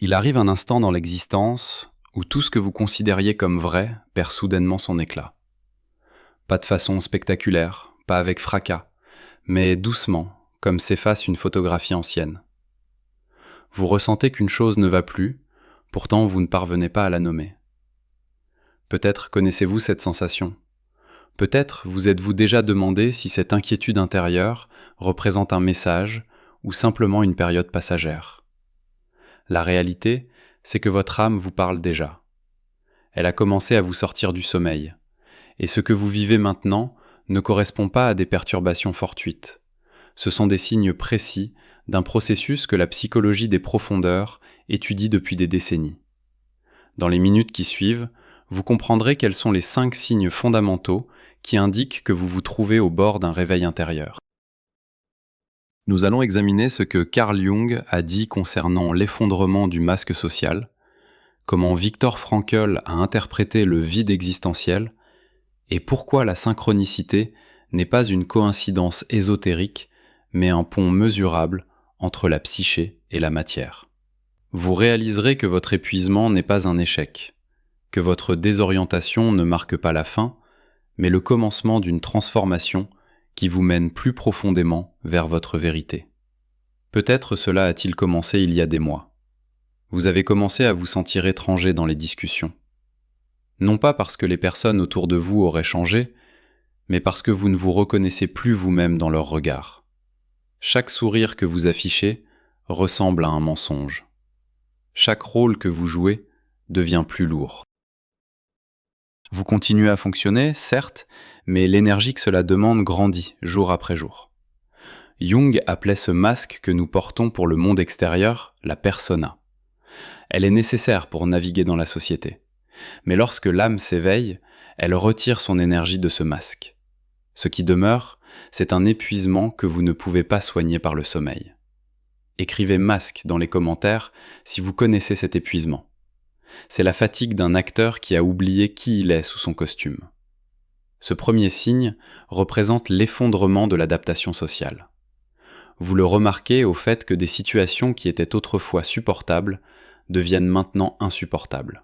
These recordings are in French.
Il arrive un instant dans l'existence où tout ce que vous considériez comme vrai perd soudainement son éclat. Pas de façon spectaculaire, pas avec fracas, mais doucement, comme s'efface une photographie ancienne. Vous ressentez qu'une chose ne va plus, pourtant vous ne parvenez pas à la nommer. Peut-être connaissez-vous cette sensation. Peut-être vous êtes-vous déjà demandé si cette inquiétude intérieure représente un message ou simplement une période passagère. La réalité, c'est que votre âme vous parle déjà. Elle a commencé à vous sortir du sommeil, et ce que vous vivez maintenant ne correspond pas à des perturbations fortuites. Ce sont des signes précis d'un processus que la psychologie des profondeurs étudie depuis des décennies. Dans les minutes qui suivent, vous comprendrez quels sont les 5 signes fondamentaux qui indiquent que vous vous trouvez au bord d'un réveil intérieur. Nous allons examiner ce que Carl Jung a dit concernant l'effondrement du masque social, comment Viktor Frankl a interprété le vide existentiel, et pourquoi la synchronicité n'est pas une coïncidence ésotérique, mais un pont mesurable entre la psyché et la matière. Vous réaliserez que votre épuisement n'est pas un échec, que votre désorientation ne marque pas la fin, mais le commencement d'une transformation qui vous mène plus profondément vers votre vérité. Peut-être cela a-t-il commencé il y a des mois. Vous avez commencé à vous sentir étranger dans les discussions. Non pas parce que les personnes autour de vous auraient changé, mais parce que vous ne vous reconnaissez plus vous-même dans leur regard. Chaque sourire que vous affichez ressemble à un mensonge. Chaque rôle que vous jouez devient plus lourd. Vous continuez à fonctionner, certes, mais l'énergie que cela demande grandit jour après jour. Jung appelait ce masque que nous portons pour le monde extérieur la persona. Elle est nécessaire pour naviguer dans la société. Mais lorsque l'âme s'éveille, elle retire son énergie de ce masque. Ce qui demeure, c'est un épuisement que vous ne pouvez pas soigner par le sommeil. Écrivez masque dans les commentaires si vous connaissez cet épuisement. C'est la fatigue d'un acteur qui a oublié qui il est sous son costume. Ce premier signe représente l'effondrement de l'adaptation sociale. Vous le remarquez au fait que des situations qui étaient autrefois supportables deviennent maintenant insupportables.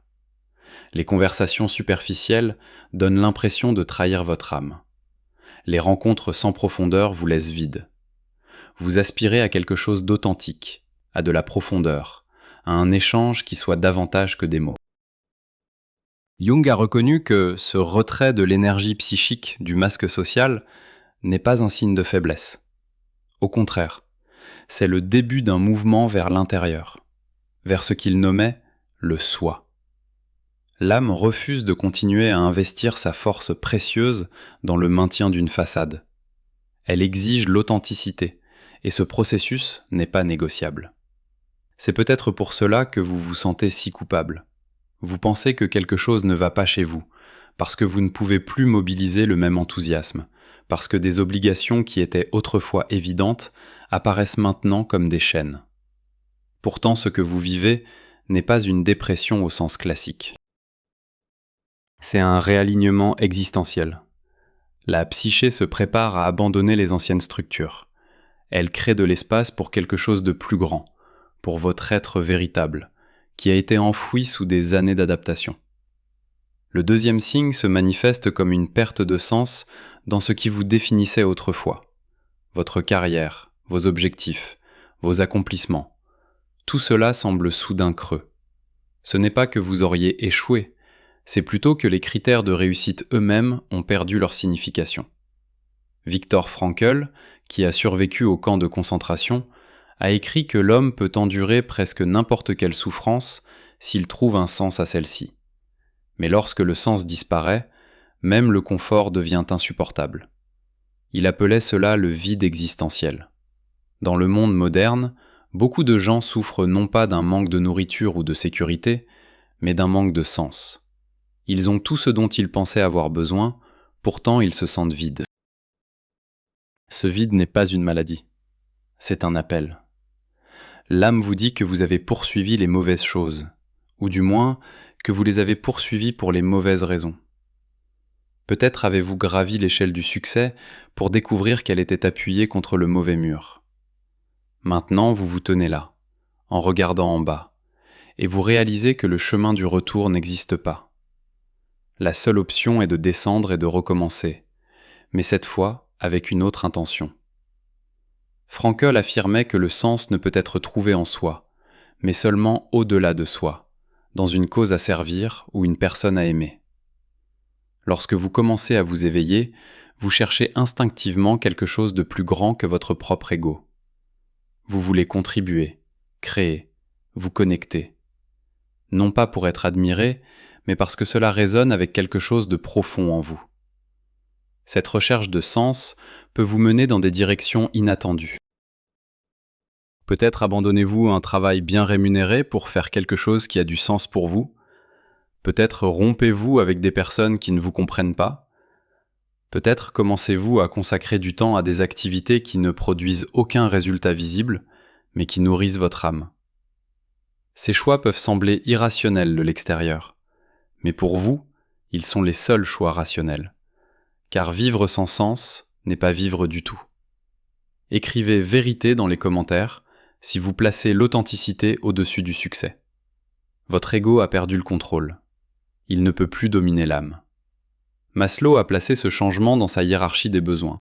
Les conversations superficielles donnent l'impression de trahir votre âme. Les rencontres sans profondeur vous laissent vide. Vous aspirez à quelque chose d'authentique, à de la profondeur, à un échange qui soit davantage que des mots. Jung a reconnu que ce retrait de l'énergie psychique du masque social n'est pas un signe de faiblesse. Au contraire, c'est le début d'un mouvement vers l'intérieur, vers ce qu'il nommait le soi. L'âme refuse de continuer à investir sa force précieuse dans le maintien d'une façade. Elle exige l'authenticité, et ce processus n'est pas négociable. C'est peut-être pour cela que vous vous sentez si coupable. Vous pensez que quelque chose ne va pas chez vous, parce que vous ne pouvez plus mobiliser le même enthousiasme, parce que des obligations qui étaient autrefois évidentes apparaissent maintenant comme des chaînes. Pourtant, ce que vous vivez n'est pas une dépression au sens classique. C'est un réalignement existentiel. La psyché se prépare à abandonner les anciennes structures. Elle crée de l'espace pour quelque chose de plus grand, pour votre être véritable, qui a été enfoui sous des années d'adaptation. Le deuxième signe se manifeste comme une perte de sens dans ce qui vous définissait autrefois. Votre carrière, vos objectifs, vos accomplissements. Tout cela semble soudain creux. Ce n'est pas que vous auriez échoué, c'est plutôt que les critères de réussite eux-mêmes ont perdu leur signification. Viktor Frankl, qui a survécu au camp de concentration, a écrit que l'homme peut endurer presque n'importe quelle souffrance s'il trouve un sens à celle-ci. Mais lorsque le sens disparaît, même le confort devient insupportable. Il appelait cela le vide existentiel. Dans le monde moderne, beaucoup de gens souffrent non pas d'un manque de nourriture ou de sécurité, mais d'un manque de sens. Ils ont tout ce dont ils pensaient avoir besoin, pourtant ils se sentent vides. Ce vide n'est pas une maladie, c'est un appel. L'âme vous dit que vous avez poursuivi les mauvaises choses, ou du moins que vous les avez poursuivies pour les mauvaises raisons. Peut-être avez-vous gravi l'échelle du succès pour découvrir qu'elle était appuyée contre le mauvais mur. Maintenant, vous vous tenez là, en regardant en bas, et vous réalisez que le chemin du retour n'existe pas. La seule option est de descendre et de recommencer, mais cette fois avec une autre intention. Frankl affirmait que le sens ne peut être trouvé en soi, mais seulement au-delà de soi, dans une cause à servir ou une personne à aimer. Lorsque vous commencez à vous éveiller, vous cherchez instinctivement quelque chose de plus grand que votre propre ego. Vous voulez contribuer, créer, vous connecter. Non pas pour être admiré, mais parce que cela résonne avec quelque chose de profond en vous. Cette recherche de sens peut vous mener dans des directions inattendues. Peut-être abandonnez-vous un travail bien rémunéré pour faire quelque chose qui a du sens pour vous. Peut-être rompez-vous avec des personnes qui ne vous comprennent pas. Peut-être commencez-vous à consacrer du temps à des activités qui ne produisent aucun résultat visible, mais qui nourrissent votre âme. Ces choix peuvent sembler irrationnels de l'extérieur, mais pour vous, ils sont les seuls choix rationnels. Car vivre sans sens n'est pas vivre du tout. Écrivez vérité dans les commentaires si vous placez l'authenticité au-dessus du succès. Votre ego a perdu le contrôle. Il ne peut plus dominer l'âme. Maslow a placé ce changement dans sa hiérarchie des besoins.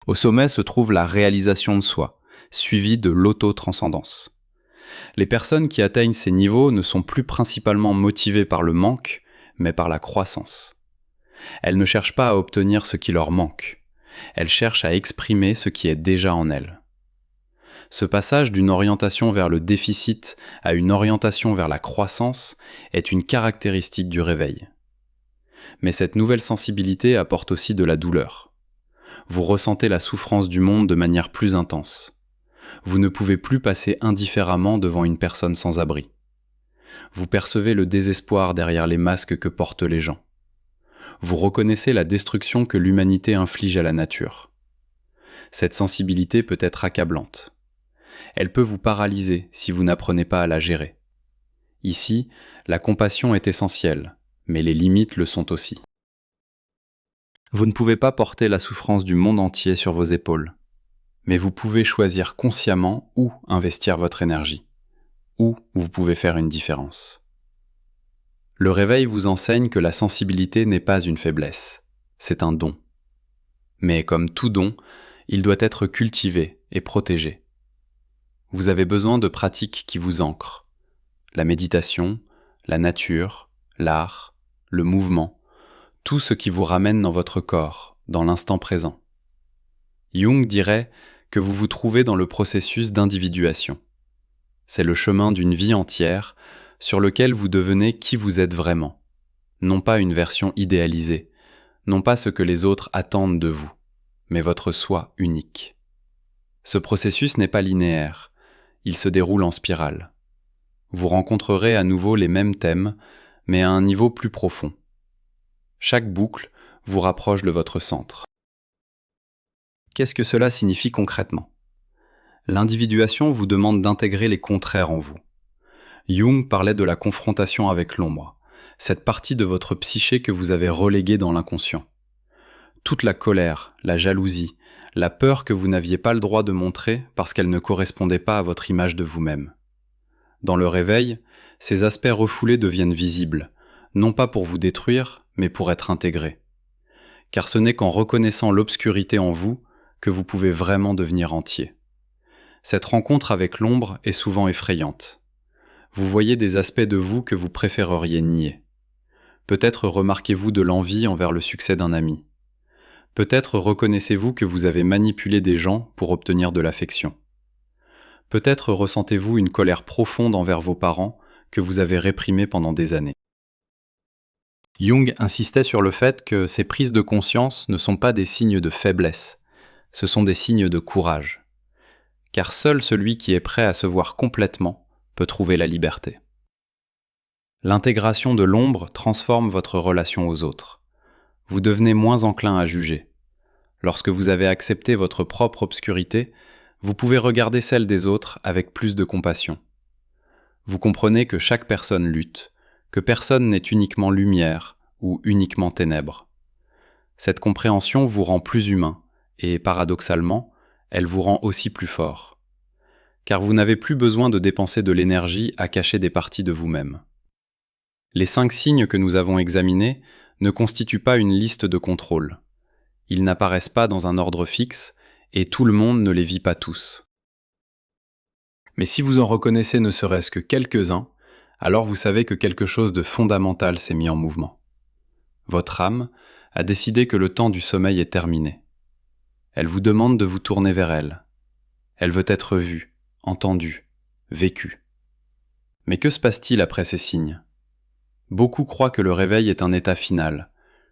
Au sommet se trouve la réalisation de soi, suivie de l'auto-transcendance. Les personnes qui atteignent ces niveaux ne sont plus principalement motivées par le manque, mais par la croissance. Elles ne cherchent pas à obtenir ce qui leur manque. Elles cherchent à exprimer ce qui est déjà en elles. Ce passage d'une orientation vers le déficit à une orientation vers la croissance est une caractéristique du réveil. Mais cette nouvelle sensibilité apporte aussi de la douleur. Vous ressentez la souffrance du monde de manière plus intense. Vous ne pouvez plus passer indifféremment devant une personne sans abri. Vous percevez le désespoir derrière les masques que portent les gens. Vous reconnaissez la destruction que l'humanité inflige à la nature. Cette sensibilité peut être accablante. Elle peut vous paralyser si vous n'apprenez pas à la gérer. Ici, la compassion est essentielle, mais les limites le sont aussi. Vous ne pouvez pas porter la souffrance du monde entier sur vos épaules, mais vous pouvez choisir consciemment où investir votre énergie, où vous pouvez faire une différence. Le réveil vous enseigne que la sensibilité n'est pas une faiblesse, c'est un don. Mais comme tout don, il doit être cultivé et protégé. Vous avez besoin de pratiques qui vous ancrent. La méditation, la nature, l'art, le mouvement, tout ce qui vous ramène dans votre corps, dans l'instant présent. Jung dirait que vous vous trouvez dans le processus d'individuation. C'est le chemin d'une vie entière sur lequel vous devenez qui vous êtes vraiment, non pas une version idéalisée, non pas ce que les autres attendent de vous, mais votre soi unique. Ce processus n'est pas linéaire, il se déroule en spirale. Vous rencontrerez à nouveau les mêmes thèmes, mais à un niveau plus profond. Chaque boucle vous rapproche de votre centre. Qu'est-ce que cela signifie concrètement ? L'individuation vous demande d'intégrer les contraires en vous. Jung parlait de la confrontation avec l'ombre, cette partie de votre psyché que vous avez reléguée dans l'inconscient. Toute la colère, la jalousie, la peur que vous n'aviez pas le droit de montrer parce qu'elle ne correspondait pas à votre image de vous-même. Dans le réveil, ces aspects refoulés deviennent visibles, non pas pour vous détruire, mais pour être intégrés. Car ce n'est qu'en reconnaissant l'obscurité en vous que vous pouvez vraiment devenir entier. Cette rencontre avec l'ombre est souvent effrayante. Vous voyez des aspects de vous que vous préféreriez nier. Peut-être remarquez-vous de l'envie envers le succès d'un ami. Peut-être reconnaissez-vous que vous avez manipulé des gens pour obtenir de l'affection. Peut-être ressentez-vous une colère profonde envers vos parents que vous avez réprimée pendant des années. Jung insistait sur le fait que ces prises de conscience ne sont pas des signes de faiblesse, ce sont des signes de courage. Car seul celui qui est prêt à se voir complètement peut trouver la liberté. L'intégration de l'ombre transforme votre relation aux autres. Vous devenez moins enclin à juger. Lorsque vous avez accepté votre propre obscurité, vous pouvez regarder celle des autres avec plus de compassion. Vous comprenez que chaque personne lutte, que personne n'est uniquement lumière ou uniquement ténèbres. Cette compréhension vous rend plus humain et, paradoxalement, elle vous rend aussi plus fort. car vous n'avez plus besoin de dépenser de l'énergie à cacher des parties de vous-même. Les 5 signes que nous avons examinés ne constituent pas une liste de contrôle. Ils n'apparaissent pas dans un ordre fixe et tout le monde ne les vit pas tous. Mais si vous en reconnaissez ne serait-ce que quelques-uns, alors vous savez que quelque chose de fondamental s'est mis en mouvement. Votre âme a décidé que le temps du sommeil est terminé. Elle vous demande de vous tourner vers elle. Elle veut être vue, entendue, vécue. Mais que se passe-t-il après ces signes ? Beaucoup croient que le réveil est un état final,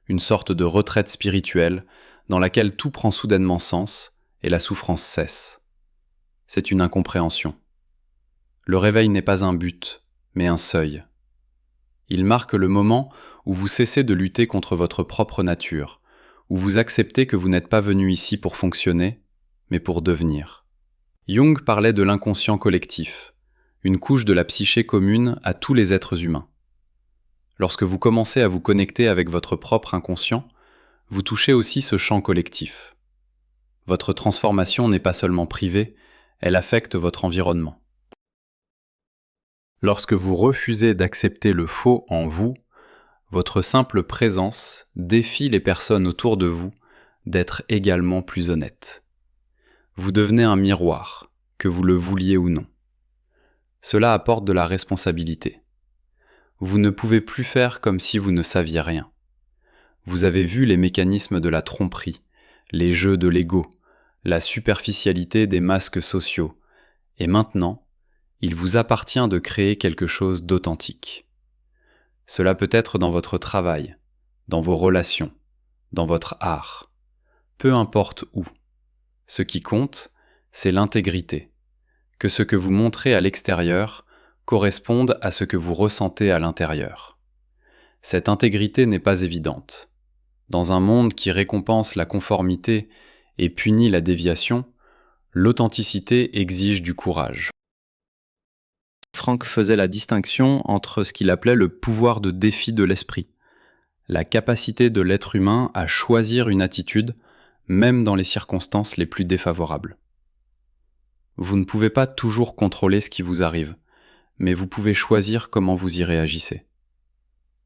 une sorte de retraite spirituelle dans laquelle tout prend soudainement sens et la souffrance cesse. C'est une incompréhension. Le réveil n'est pas un but, mais un seuil. Il marque le moment où vous cessez de lutter contre votre propre nature, où vous acceptez que vous n'êtes pas venu ici pour fonctionner, mais pour devenir. Jung parlait de l'inconscient collectif, une couche de la psyché commune à tous les êtres humains. Lorsque vous commencez à vous connecter avec votre propre inconscient, vous touchez aussi ce champ collectif. Votre transformation n'est pas seulement privée, elle affecte votre environnement. Lorsque vous refusez d'accepter le faux en vous, votre simple présence défie les personnes autour de vous d'être également plus honnêtes. Vous devenez un miroir, que vous le vouliez ou non. Cela apporte de la responsabilité. Vous ne pouvez plus faire comme si vous ne saviez rien. Vous avez vu les mécanismes de la tromperie, les jeux de l'ego, la superficialité des masques sociaux, et maintenant, il vous appartient de créer quelque chose d'authentique. Cela peut être dans votre travail, dans vos relations, dans votre art, peu importe où. Ce qui compte, c'est l'intégrité, que ce que vous montrez à l'extérieur corresponde à ce que vous ressentez à l'intérieur. Cette intégrité n'est pas évidente. Dans un monde qui récompense la conformité et punit la déviation, l'authenticité exige du courage. Frank faisait la distinction entre ce qu'il appelait le pouvoir de défi de l'esprit, la capacité de l'être humain à choisir une attitude, même dans les circonstances les plus défavorables. Vous ne pouvez pas toujours contrôler ce qui vous arrive, mais vous pouvez choisir comment vous y réagissez.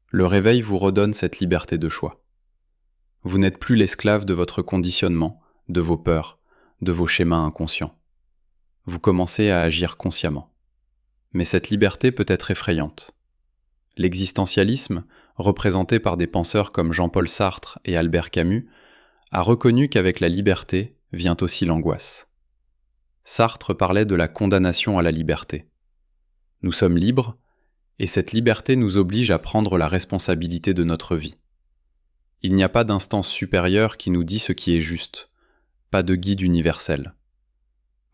Le réveil vous redonne cette liberté de choix. Vous n'êtes plus l'esclave de votre conditionnement, de vos peurs, de vos schémas inconscients. Vous commencez à agir consciemment. Mais cette liberté peut être effrayante. L'existentialisme, représenté par des penseurs comme Jean-Paul Sartre et Albert Camus, a reconnu qu'avec la liberté vient aussi l'angoisse. Sartre parlait de la condamnation à la liberté. Nous sommes libres, et cette liberté nous oblige à prendre la responsabilité de notre vie. Il n'y a pas d'instance supérieure qui nous dit ce qui est juste, pas de guide universel.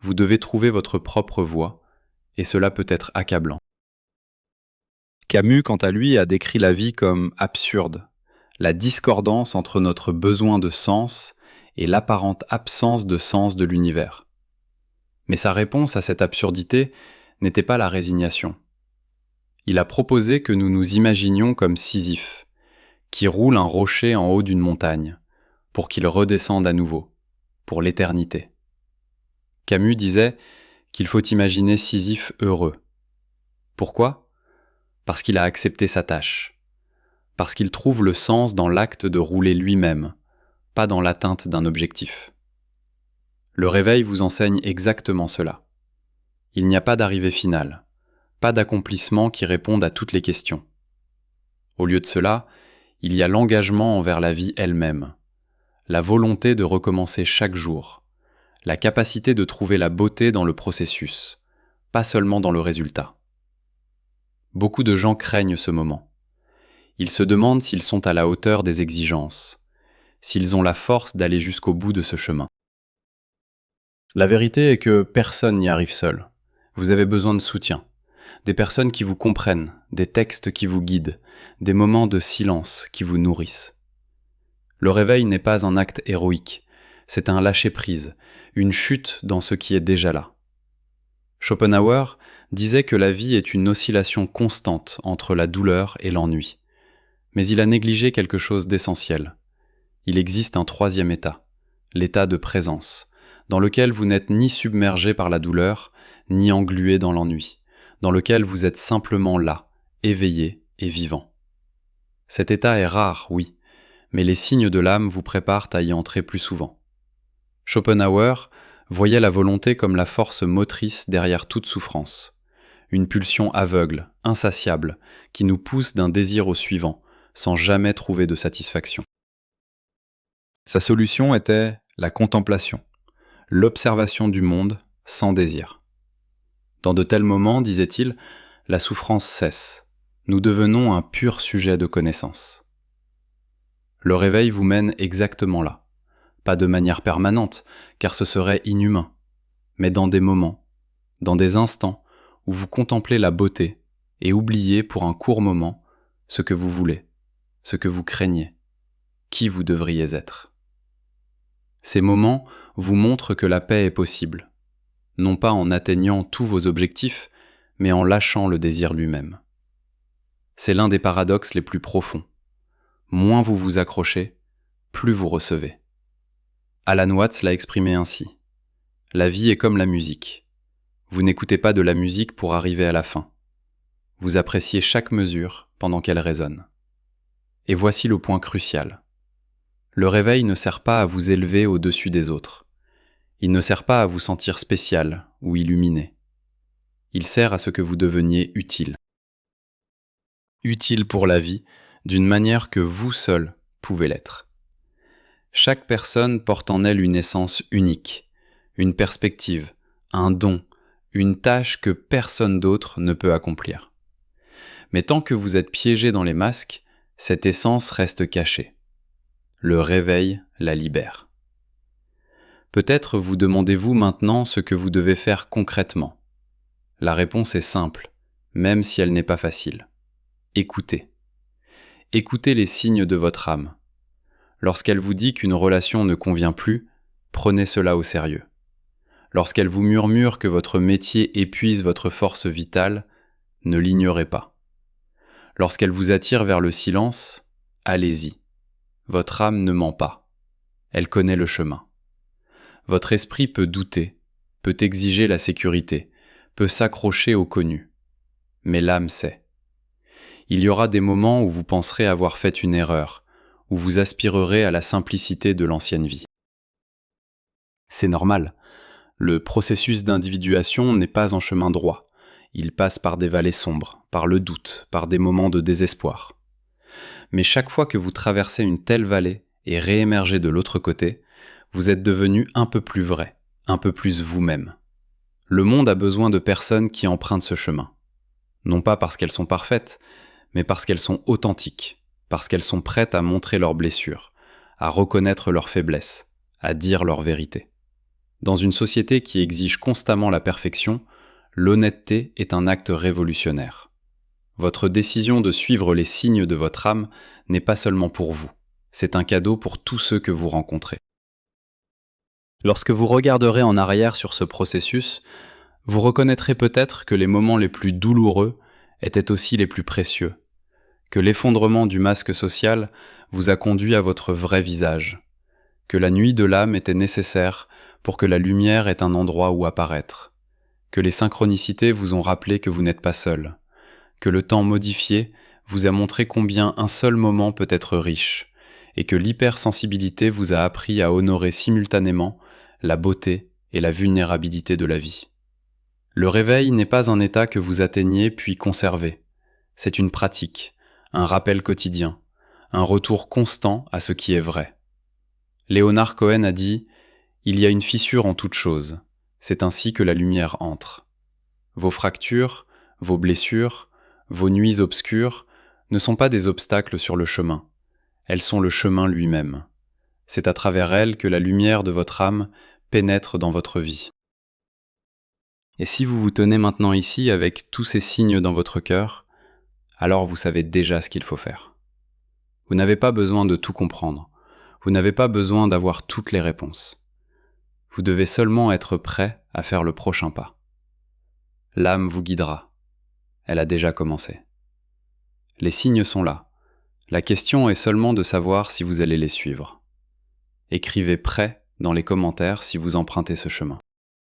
Vous devez trouver votre propre voie, et cela peut être accablant. Camus, quant à lui, a décrit la vie comme absurde, la discordance entre notre besoin de sens et l'apparente absence de sens de l'univers. Mais sa réponse à cette absurdité n'était pas la résignation. Il a proposé que nous nous imaginions comme Sisyphe, qui roule un rocher en haut d'une montagne, pour qu'il redescende à nouveau, pour l'éternité. Camus disait qu'il faut imaginer Sisyphe heureux. Pourquoi ? Parce qu'il a accepté sa tâche, parce qu'il trouve le sens dans l'acte de rouler lui-même, pas dans l'atteinte d'un objectif. Le réveil vous enseigne exactement cela. Il n'y a pas d'arrivée finale, pas d'accomplissement qui réponde à toutes les questions. Au lieu de cela, il y a l'engagement envers la vie elle-même, la volonté de recommencer chaque jour, la capacité de trouver la beauté dans le processus, pas seulement dans le résultat. Beaucoup de gens craignent ce moment. Ils se demandent s'ils sont à la hauteur des exigences, s'ils ont la force d'aller jusqu'au bout de ce chemin. La vérité est que personne n'y arrive seul. Vous avez besoin de soutien, des personnes qui vous comprennent, des textes qui vous guident, des moments de silence qui vous nourrissent. Le réveil n'est pas un acte héroïque, c'est un lâcher-prise, une chute dans ce qui est déjà là. Schopenhauer disait que la vie est une oscillation constante entre la douleur et l'ennui. Mais il a négligé quelque chose d'essentiel. Il existe un troisième état, l'état de présence, dans lequel vous n'êtes ni submergé par la douleur, ni englué dans l'ennui, dans lequel vous êtes simplement là, éveillé et vivant. Cet état est rare, oui, mais les signes de l'âme vous préparent à y entrer plus souvent. Schopenhauer voyait la volonté comme la force motrice derrière toute souffrance, une pulsion aveugle, insatiable, qui nous pousse d'un désir au suivant, sans jamais trouver de satisfaction. Sa solution était la contemplation, l'observation du monde sans désir. Dans de tels moments, disait-il, la souffrance cesse. Nous devenons un pur sujet de connaissance. Le réveil vous mène exactement là. Pas de manière permanente, car ce serait inhumain, mais dans des moments, dans des instants où vous contemplez la beauté et oubliez pour un court moment ce que vous voulez, ce que vous craignez, qui vous devriez être. Ces moments vous montrent que la paix est possible, non pas en atteignant tous vos objectifs, mais en lâchant le désir lui-même. C'est l'un des paradoxes les plus profonds. Moins vous vous accrochez, plus vous recevez. Alan Watts l'a exprimé ainsi. La vie est comme la musique. Vous n'écoutez pas de la musique pour arriver à la fin. Vous appréciez chaque mesure pendant qu'elle résonne. Et voici le point crucial. Le réveil ne sert pas à vous élever au-dessus des autres. Il ne sert pas à vous sentir spécial ou illuminé. Il sert à ce que vous deveniez utile. Utile pour la vie, d'une manière que vous seul pouvez l'être. Chaque personne porte en elle une essence unique, une perspective, un don, une tâche que personne d'autre ne peut accomplir. Mais tant que vous êtes piégé dans les masques, cette essence reste cachée. Le réveil la libère. Peut-être vous demandez-vous maintenant ce que vous devez faire concrètement. La réponse est simple, même si elle n'est pas facile. Écoutez. Écoutez les signes de votre âme. Lorsqu'elle vous dit qu'une relation ne convient plus, prenez cela au sérieux. Lorsqu'elle vous murmure que votre métier épuise votre force vitale, ne l'ignorez pas. Lorsqu'elle vous attire vers le silence, allez-y. Votre âme ne ment pas. Elle connaît le chemin. Votre esprit peut douter, peut exiger la sécurité, peut s'accrocher au connu. Mais l'âme sait. Il y aura des moments où vous penserez avoir fait une erreur, où vous aspirerez à la simplicité de l'ancienne vie. C'est normal. Le processus d'individuation n'est pas en chemin droit. Il passe par des vallées sombres, par le doute, par des moments de désespoir. Mais chaque fois que vous traversez une telle vallée et réémergez de l'autre côté, vous êtes devenu un peu plus vrai, un peu plus vous-même. Le monde a besoin de personnes qui empruntent ce chemin. Non pas parce qu'elles sont parfaites, mais parce qu'elles sont authentiques, parce qu'elles sont prêtes à montrer leurs blessures, à reconnaître leurs faiblesses, à dire leur vérité. Dans une société qui exige constamment la perfection, l'honnêteté est un acte révolutionnaire. Votre décision de suivre les signes de votre âme n'est pas seulement pour vous, c'est un cadeau pour tous ceux que vous rencontrez. Lorsque vous regarderez en arrière sur ce processus, vous reconnaîtrez peut-être que les moments les plus douloureux étaient aussi les plus précieux, que l'effondrement du masque social vous a conduit à votre vrai visage, que la nuit de l'âme était nécessaire pour que la lumière ait un endroit où apparaître, que les synchronicités vous ont rappelé que vous n'êtes pas seul, que le temps modifié vous a montré combien un seul moment peut être riche, et que l'hypersensibilité vous a appris à honorer simultanément la beauté et la vulnérabilité de la vie. Le réveil n'est pas un état que vous atteignez puis conservez. C'est une pratique, un rappel quotidien, un retour constant à ce qui est vrai. Leonard Cohen a dit « Il y a une fissure en toute chose, c'est ainsi que la lumière entre. Vos fractures, vos blessures, vos nuits obscures ne sont pas des obstacles sur le chemin, elles sont le chemin lui-même. C'est à travers elles que la lumière de votre âme pénètre dans votre vie. » Et si vous vous tenez maintenant ici avec tous ces signes dans votre cœur, alors vous savez déjà ce qu'il faut faire. Vous n'avez pas besoin de tout comprendre, vous n'avez pas besoin d'avoir toutes les réponses. Vous devez seulement être prêt à faire le prochain pas. L'âme vous guidera. Elle a déjà commencé. Les signes sont là. La question est seulement de savoir si vous allez les suivre. Écrivez prêt dans les commentaires si vous empruntez ce chemin.